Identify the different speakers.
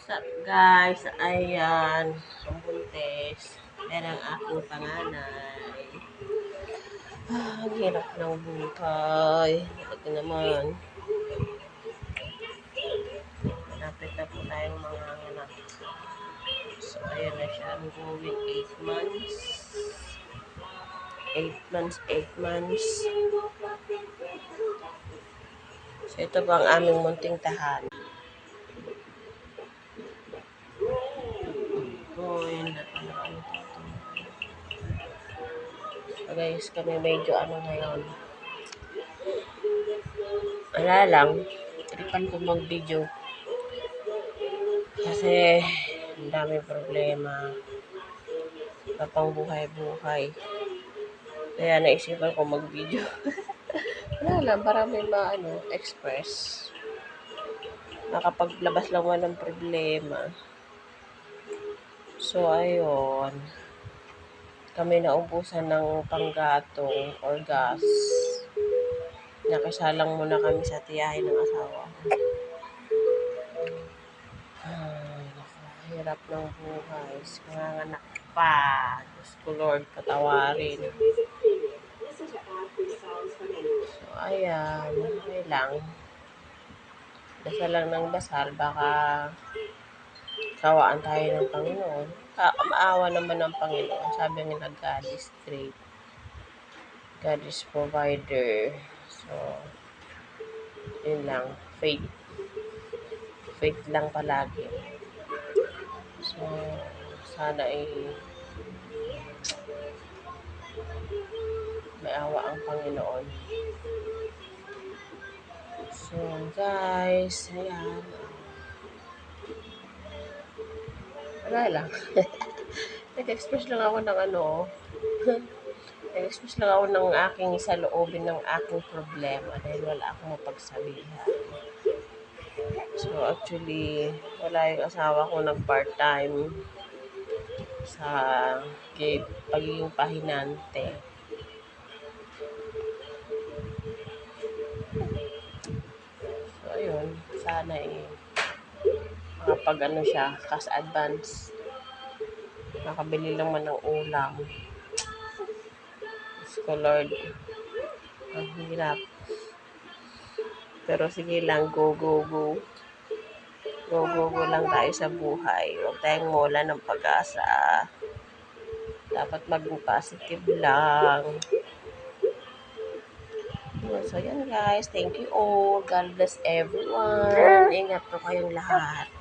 Speaker 1: Sup guys? Ayan, ang buntis. Yan ang aking panganay. Ang hirap ng buhay. Ito naman. Malapit na po tayong mga anak. So, ayan na siya. I'm going 8 months. 8 months. So, ito po ang aming munting tahan. Oh, yun na. So, guys, kami medyo ngayon. Wala lang. Tripan ko mag-video. Kasi, ang daming problema. Kapang buhay-buhay. Kaya naisipan ko mag-video. Wala lang, para may express. Nakapaglabas lang walang problema. So, ayun. Kami naubusan ng panggatong or gas. Nakisalang muna kami sa tiyahin ng asawa. Ay, naku, hirap ng buhay. Nanganganak pa. Diyos ko Lord, patawarin. So, ayan. Okay lang. Dasal lang ng dasal. Baka kawaan tayo ng Panginoon. Maawa naman ng Panginoon. Sabi nila, God is great. God is provider. So, yun lang. Faith. Faith lang palagi. So, sana may awa ang Panginoon. So, guys, ayan. Wala lang. Nag-express lang ako ng nag-express lang ako ng aking saloobin ng aking problema dahil wala akong mapagsabihan. So, actually, wala yung asawa ko nag-part-time sa pagiging pahinante. So, ayun. Sana makapag siya, cash advance. Nakabili lang man ng ulam. Diyos ko Lord. Ang hirap. Pero sige lang, go, go, go. Go, go, go lang tayo sa buhay. Huwag tayong mawala ng pag-asa. Dapat maging positive lang. So, yan guys. Thank you all. God bless everyone. Ingat po kayong lahat.